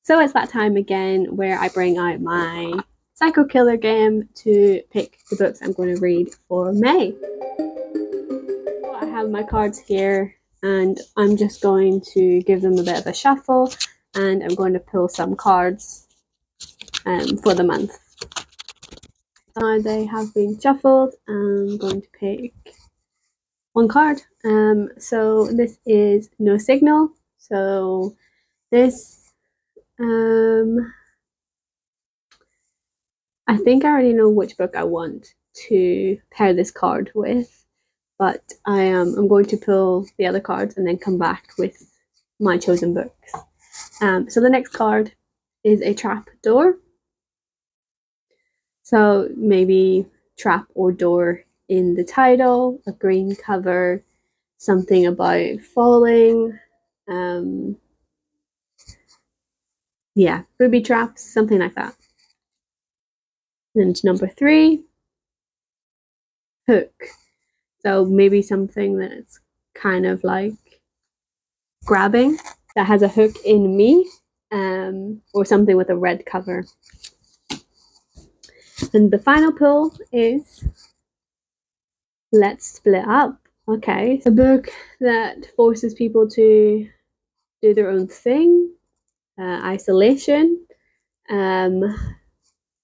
So it's that time again where I bring out my Psycho Killer game to pick the books I'm going to read for May. I have my cards here and I'm just going to give them a bit of a shuffle, and I'm going to pull some cards for the month. Now they have been shuffled. I'm going to pick one card. So this is No Signal. So this I think I already know which book I want to pair this card with, but I'm going to pull the other cards and then come back with my chosen books. So the next card is a trap door. So maybe trap or door in the title, a green cover, something about falling, yeah, booby traps, something like that. And number 3, hook. So maybe something that's kind of like grabbing, that has a hook in me, or something with a red cover. And the final pull is Let's Split Up. Okay, a book that forces people to do their own thing, isolation,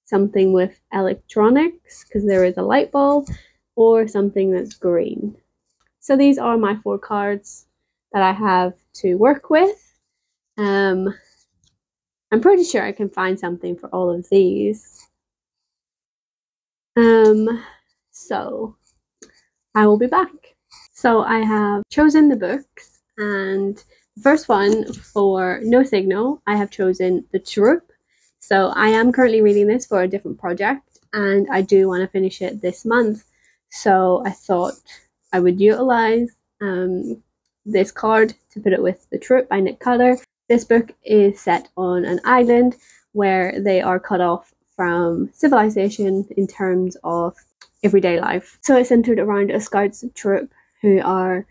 something with electronics because there is a light bulb, or something that's green. So these are my 4 cards that I have to work with. I'm pretty sure I can find something for all of these. So I will be back. So I have chosen the books, and the first one for No Signal, I have chosen The Troop. So I am currently reading this for a different project, and I do want to finish it this month. So I thought I would utilize this card to put it with The Troop by Nick Cutter. This book is set on an island where they are cut off from civilization in terms of everyday life. So it's centered around a scouts troop who are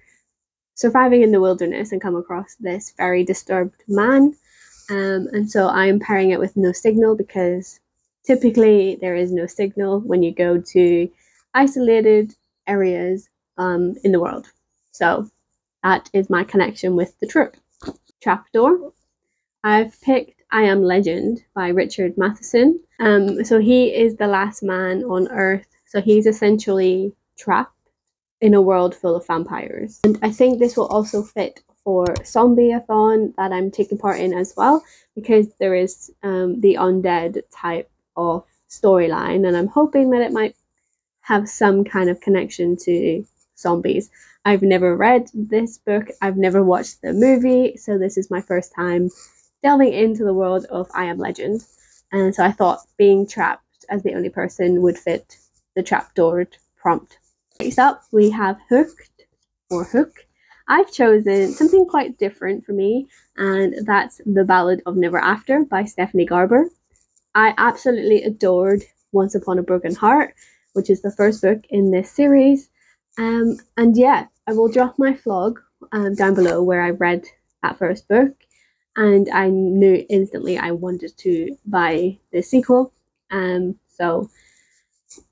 surviving in the wilderness and come across this very disturbed man. And so I'm pairing it with No Signal because typically there is no signal when you go to isolated areas in the world. So that is my connection with the troop. Trapdoor. I've picked I Am Legend by Richard Matheson. So he is the last man on Earth. So he's essentially trapped in a world full of vampires. And I think this will also fit for Zombiethon that I'm taking part in as well, because there is the undead type of storyline, and I'm hoping that it might have some kind of connection to zombies. I've never read this book, I've never watched the movie, so this is my first time delving into the world of I Am Legend. And so I thought being trapped as the only person would fit the trapdoor prompt. Next up, we have Hooked or Hook. I've chosen something quite different for me, and that's The Ballad of Never After by Stephanie Garber. I absolutely adored Once Upon a Broken Heart, which is the first book in this series. And yeah, I will drop my vlog down below where I read that first book, and I knew instantly I wanted to buy the sequel. So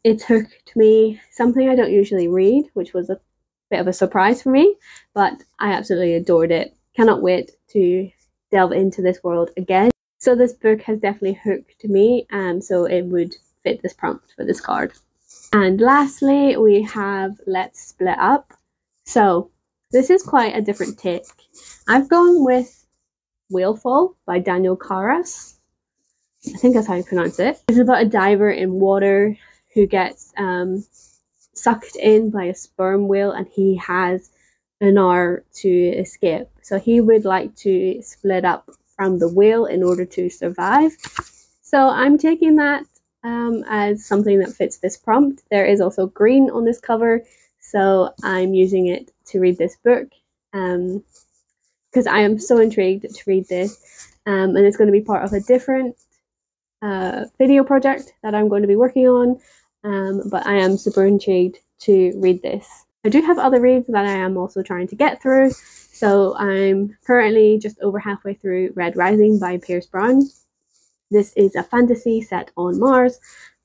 it's hooked me, something I don't usually read, which was a bit of a surprise for me, but I absolutely adored it. Cannot wait to delve into this world again. So this book has definitely hooked me, so it would fit this prompt for this card. And lastly, we have Let's Split Up. So this is quite a different take. I've gone with Whalefall by Daniel Karas. I think that's how you pronounce it. It's about a diver in water who gets sucked in by a sperm whale, and he has an hour to escape. So he would like to split up from the whale in order to survive. So I'm taking that as something that fits this prompt. There is also green on this cover, so I'm using it to read this book because I am so intrigued to read this, and it's going to be part of a different video project that I'm going to be working on, but I am super intrigued to read this. I do have other reads that I am also trying to get through. So I'm currently just over halfway through Red Rising by Pierce Brown. This is a fantasy set on Mars,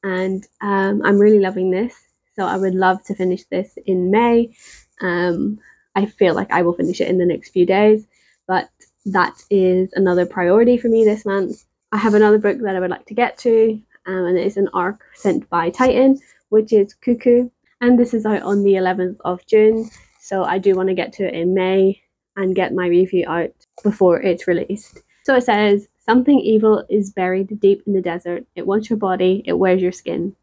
and I'm really loving this. So I would love to finish this in May. I feel like I will finish it in the next few days, but that is another priority for me this month. I have another book that I would like to get to, and it is an arc sent by Titan, which is Cuckoo, and this is out on the 11th of June. So I do want to get to it in May and get my review out before it's released. So it says, something evil is buried deep in the desert. It wants your body, it wears your skin.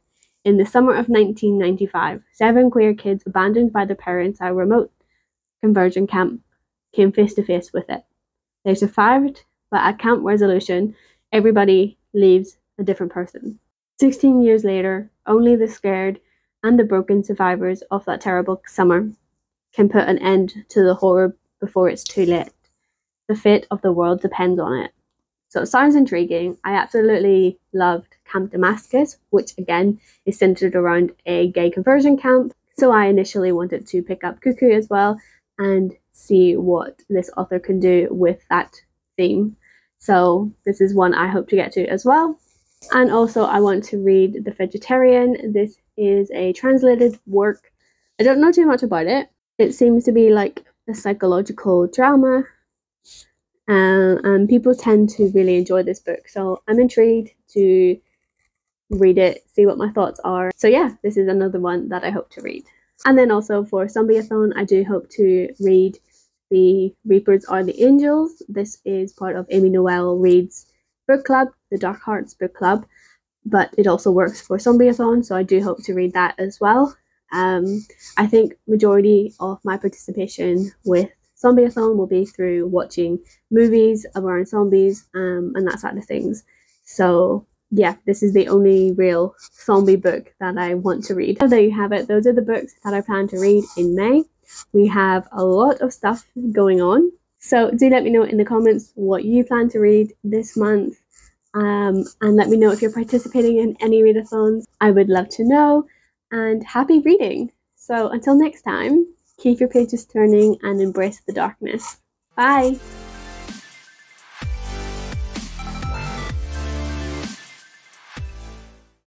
In the summer of 1995, 7 queer kids abandoned by their parents at a remote conversion camp came face to face with it. They survived, but at camp resolution, everybody leaves a different person. 16 years later, only the scared and the broken survivors of that terrible summer can put an end to the horror before it's too late. The fate of the world depends on it. So it sounds intriguing. I absolutely loved Camp Damascus, which again is centered around a gay conversion camp. So I initially wanted to pick up Cuckoo as well and see what this author can do with that theme. So this is one I hope to get to as well. And also I want to read The Vegetarian. This is a translated work. I don't know too much about it. It seems to be like a psychological drama. And people tend to really enjoy this book. So I'm intrigued to read it, see what my thoughts are. So yeah, this is another one that I hope to read. And then also for Zombiethon, I do hope to read The Reapers Are the Angels. This is part of Amy Noel Reed's book club, the Dark Hearts book club, but it also works for Zombiethon, so I do hope to read that as well. I think majority of my participation with Zombiethon will be through watching movies around zombies and that side of things. So yeah, this is the only real zombie book that I want to read. So there you have it. Those are the books that I plan to read in May. We have a lot of stuff going on. So do let me know in the comments what you plan to read this month. And let me know if you're participating in any readathons. I would love to know. And happy reading. So until next time, keep your pages turning and embrace the darkness. Bye!